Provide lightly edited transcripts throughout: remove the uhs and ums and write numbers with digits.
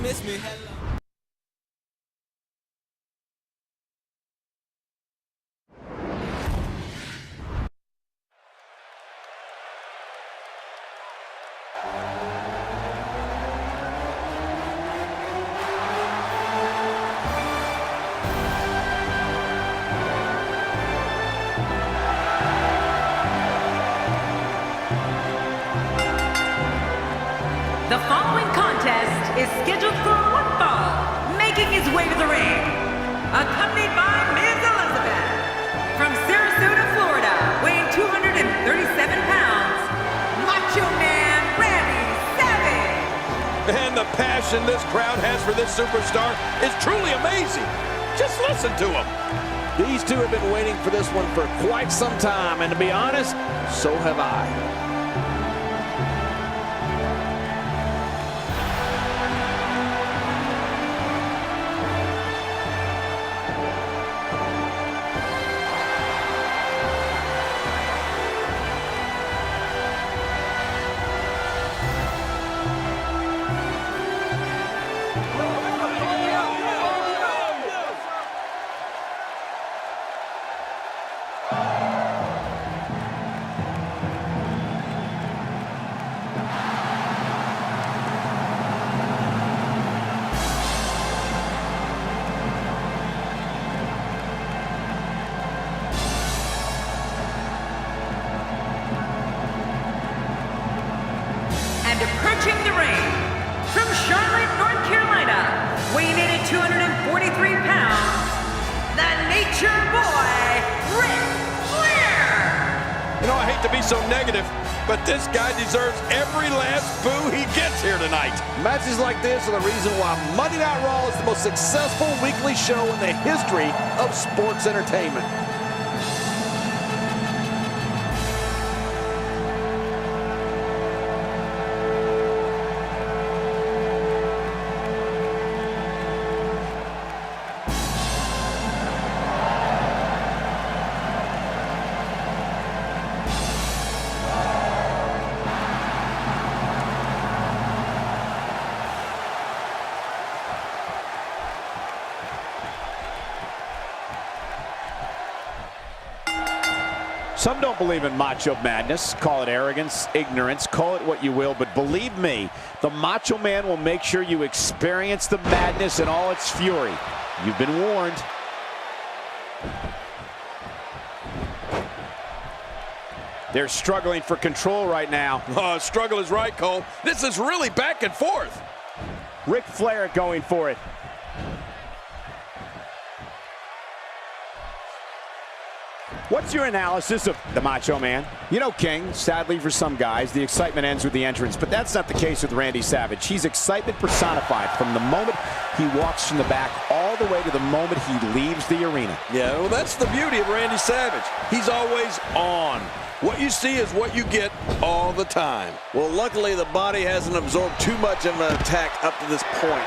miss me. Hello. The following contest is scheduled for one fall, making his way to the ring, accompanied by Ms. Elizabeth, from Sarasota, Florida, weighing 237 pounds, Macho Man Randy Savage. And the passion this crowd has for this superstar is truly amazing. Just listen to them. These two have been waiting for this one for quite some time, and to be honest, so have I. And approaching the ring, from Charlotte, North Carolina, weighing in at 243 pounds, the Nature Boy, Ric Flair. You know, I hate to be so negative, but this guy deserves every last boo he gets here tonight. Matches like this are the reason why Monday Night Raw is the most successful weekly show in the history of sports entertainment. Some don't believe in Macho Madness. Call it arrogance, ignorance, call it what you will, but believe me, the Macho Man will make sure you experience the madness in all its fury. You've been warned. They're struggling for control right now. Oh, struggle is right, Cole. This is really back and forth. Ric Flair going for it. What's your analysis of the Macho Man? You know, King, sadly for some guys, the excitement ends with the entrance, but that's not the case with Randy Savage. He's excitement personified from the moment he walks from the back all the way to the moment he leaves the arena. Yeah, well, that's the beauty of Randy Savage. He's always on. What you see is what you get all the time. Well, luckily the body hasn't absorbed too much of an attack up to this point.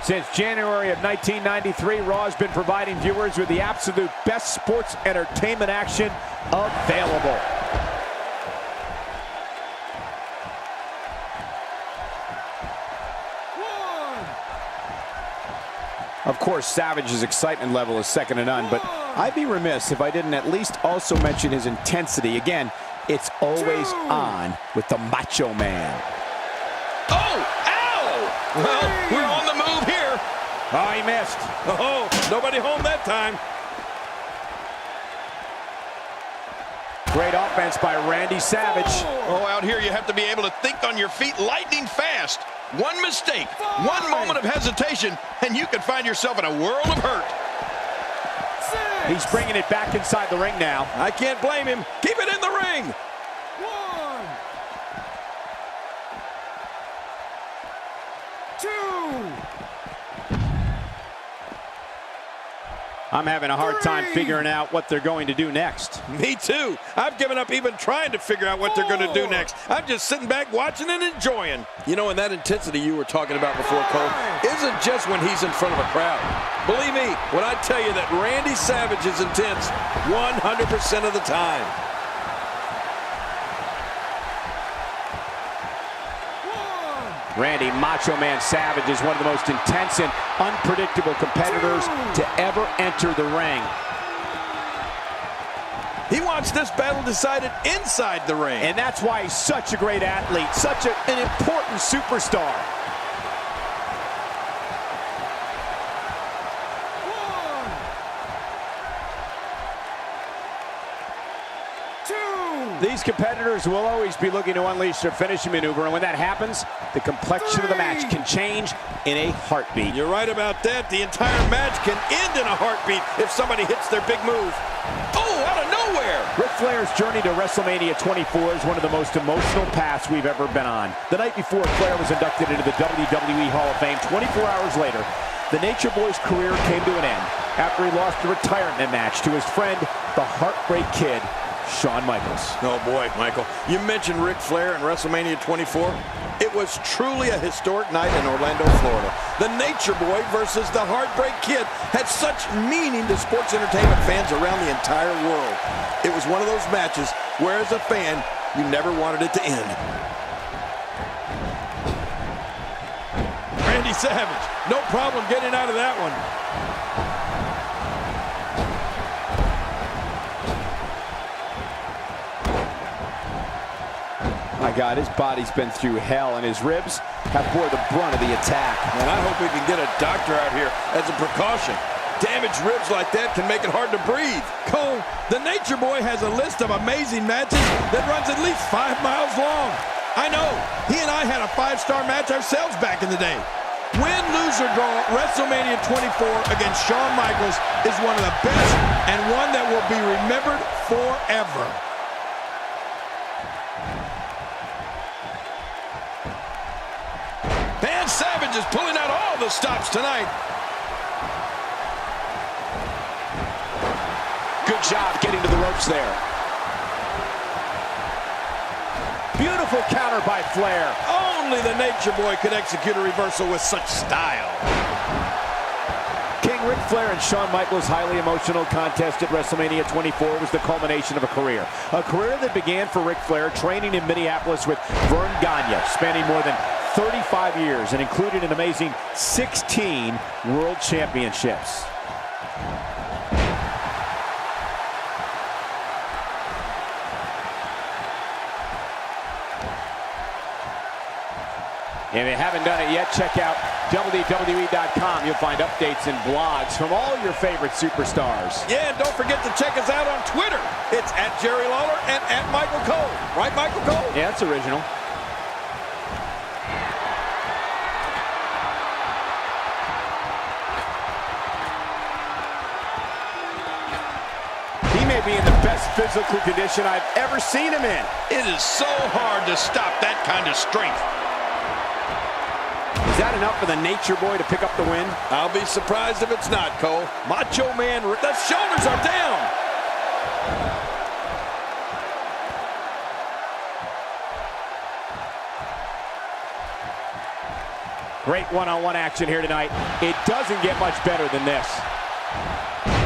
Since January of 1993, Raw has been providing viewers with the absolute best sports entertainment action available. Of course, Savage's excitement level is second to none, but I'd be remiss if I didn't at least also mention his intensity. Again, it's always on with the Macho Man. Oh, ow! Well, we're on the move here. Oh, he missed. Oh, nobody home that time. Great offense by Randy Savage. Oh, out here you have to be able to think on your feet lightning fast. One mistake, one moment of hesitation, and you can find yourself in a world of hurt. He's bringing it back inside the ring now. I can't blame him. Keep it in the ring. I'm having a hard time figuring out what they're going to do next. Me too. I've given up even trying to figure out what they're going to do next. I'm just sitting back watching and enjoying. You know, and that intensity you were talking about before, Cole, isn't just when he's in front of a crowd. Believe me when I tell you that Randy Savage is intense 100% of the time. Randy Macho Man Savage is one of the most intense and unpredictable competitors to ever enter the ring. He wants this battle decided inside the ring. And that's why he's such a great athlete, such an important superstar. These competitors will always be looking to unleash their finishing maneuver, and when that happens, the complexion of the match can change in a heartbeat. You're right about that. The entire match can end in a heartbeat if somebody hits their big move. Oh, out of nowhere! Ric Flair's journey to WrestleMania 24 is one of the most emotional paths we've ever been on. The night before Flair was inducted into the WWE Hall of Fame, 24 hours later, the Nature Boy's career came to an end after he lost a retirement match to his friend, the Heartbreak Kid, Shawn Michaels. Oh boy, Michael, you mentioned Ric Flair and WrestleMania 24. It was truly a historic night in Orlando, Florida. The Nature Boy versus the Heartbreak Kid had such meaning to sports entertainment fans around the entire world. It was one of those matches where, as a fan, you never wanted it to end. Randy Savage, no problem getting out of that one. My God, his body's been through hell, and his ribs have bore the brunt of the attack. And I hope we can get a doctor out here as a precaution. Damaged ribs like that can make it hard to breathe. Cole, the Nature Boy has a list of amazing matches that runs at least 5 miles long. I know, he and I had a 5-star match ourselves back in the day. Win, lose, or draw, WrestleMania 24 against Shawn Michaels is one of the best and one that will be remembered forever. Man, Savage is pulling out all the stops tonight. Good job getting to the ropes there. Beautiful counter by Flair. Only the Nature Boy could execute a reversal with such style. King Ric Flair and Shawn Michaels' highly emotional contest at WrestleMania 24 was the culmination of a career. A career that began for Ric Flair training in Minneapolis with Verne Gagne, spanning more than 35 years and included an amazing 16 world championships. If you haven't done it yet, check out WWE.com. You'll find updates and blogs from all your favorite superstars. Yeah, and don't forget to check us out on Twitter. It's @JerryLawler and @Michael Cole. Right, Michael Cole? Yeah, that's original. He may be in the best physical condition I've ever seen him in. It is so hard to stop that kind of strength. Is that enough for the Nature Boy to pick up the win? I'll be surprised if it's not, Cole. Macho Man, the shoulders are down. Great one-on-one action here tonight. It doesn't get much better than this.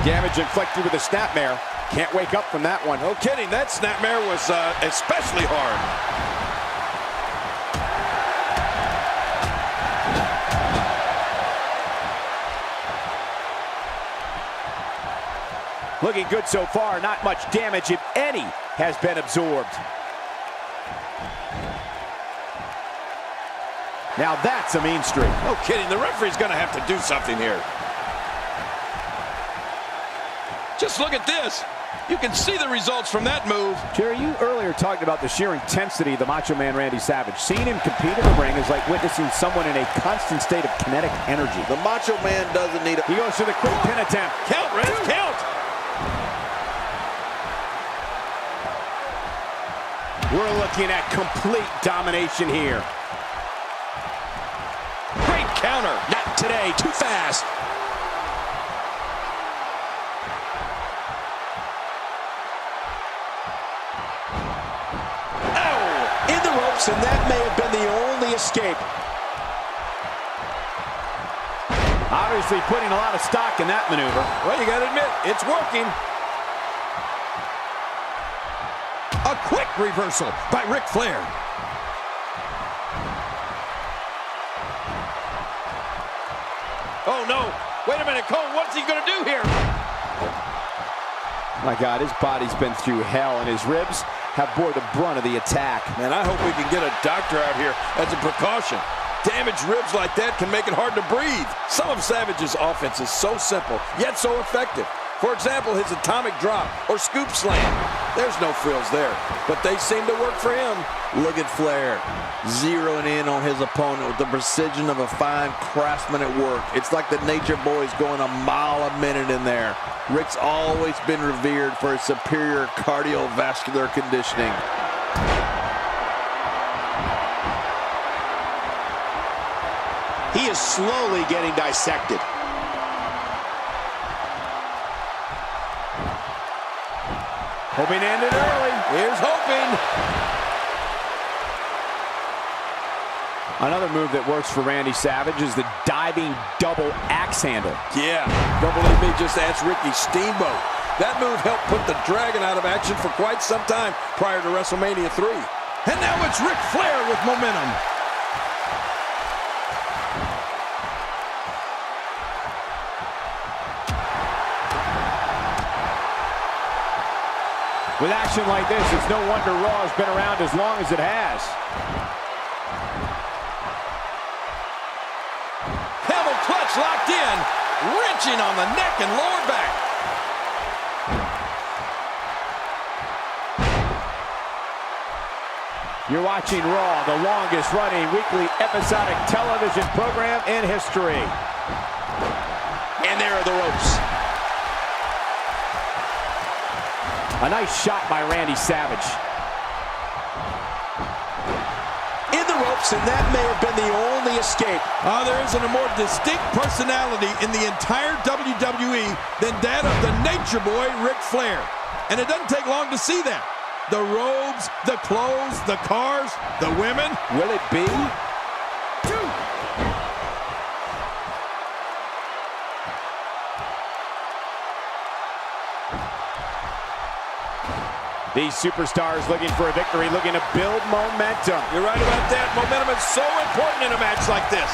Damage inflicted with a snapmare. Can't wake up from that one. No kidding, that snapmare was especially hard. Looking good so far. Not much damage, if any, has been absorbed. Now that's a mean streak. No kidding, the referee's gonna have to do something here. Just look at this. You can see the results from that move. Jerry, you earlier talked about the sheer intensity of the Macho Man Randy Savage. Seeing him compete in the ring is like witnessing someone in a constant state of kinetic energy. The Macho Man doesn't need a... He goes for the quick pin attempt. Count, Rez, count! We're looking at complete domination here. Great counter. Not today, too fast. ropes, and that may have been the only escape. Obviously putting a lot of stock in that maneuver. Well, you got to admit, it's working. A quick reversal by Ric Flair. Oh, no. Wait a minute, Cole. What's he going to do here? My God, his body's been through hell, and his ribs have bore the brunt of the attack. Man, I hope we can get a doctor out here as a precaution. Damaged ribs like that can make it hard to breathe. Some of Savage's offense is so simple, yet so effective. For example, his atomic drop or scoop slam. There's no frills there, but they seem to work for him. Look at Flair zeroing in on his opponent with the precision of a fine craftsman at work. It's like the Nature Boy's going a mile a minute in there. Ric's always been revered for his superior cardiovascular conditioning. He is slowly getting dissected. Hoping to end it early. Here's hoping. Another move that works for Randy Savage is the diving double axe handle. Yeah, don't believe me, just ask Ricky Steamboat. That move helped put the Dragon out of action for quite some time prior to WrestleMania 3. And now it's Ric Flair with momentum. With action like this, it's no wonder Raw has been around as long as it has. Camel clutch locked in, wrenching on the neck and lower back. You're watching Raw, the longest running weekly episodic television program in history. And there are the ropes. A nice shot by Randy Savage. In the ropes, and that may have been the only escape. There isn't a more distinct personality in the entire WWE than that of the Nature Boy, Ric Flair. And it doesn't take long to see that. The robes, the clothes, the cars, the women. Will it be? These superstars looking for a victory, looking to build momentum. You're right about that. Momentum is so important in a match like this.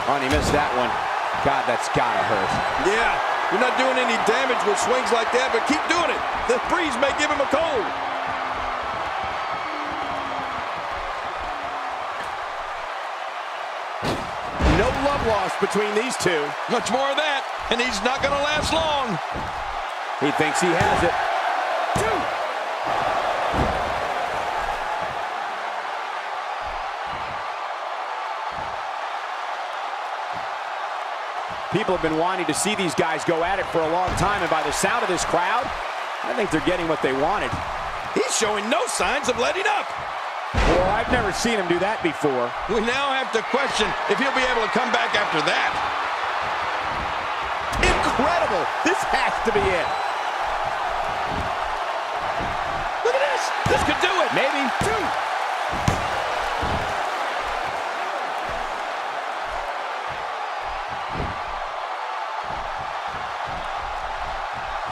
Oh, and he missed that one. God, that's gotta hurt. Yeah, you're not doing any damage with swings like that, but keep doing it. The breeze may give him a cold. No love lost between these two. Much more of that, and he's not going to last long. He thinks he has it. People have been wanting to see these guys go at it for a long time, and by the sound of this crowd, I think they're getting what they wanted. He's showing no signs of letting up. Well, I've never seen him do that before. We now have to question if he'll be able to come back after that. Incredible! This has to be it. Look at this! This could do it! Maybe.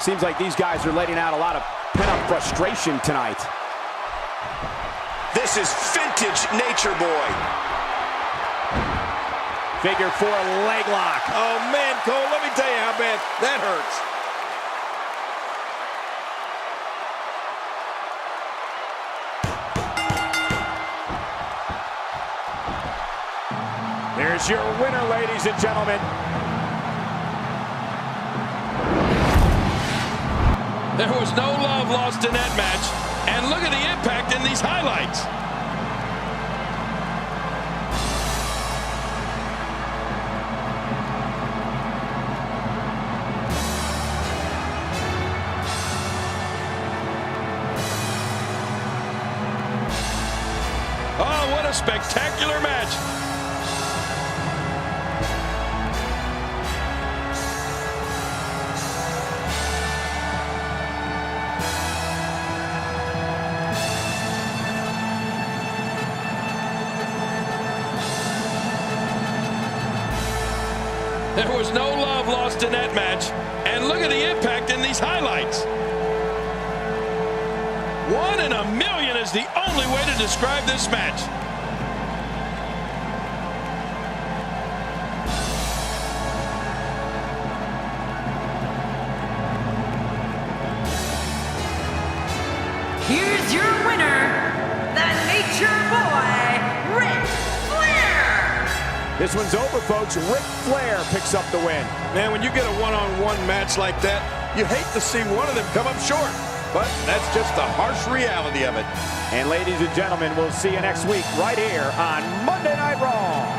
Seems like these guys are letting out a lot of pent-up frustration tonight. This is vintage Nature Boy. Figure 4 leg lock. Oh, man, Cole, let me tell you how bad that hurts. There's your winner, ladies and gentlemen. There was no love lost in that match. And look at the impact in these highlights. Oh, what a spectacular match. There was no love lost in that match. And look at the impact in these highlights. 1 in a million is the only way to describe this match. Here's your winner, the Nature Boy, Ric Flair. This one's over, folks. Ric Flair picks up the win. Man, when you get a one-on-one match like that, you hate to see one of them come up short. But that's just the harsh reality of it. And ladies and gentlemen, we'll see you next week right here on Monday Night Raw.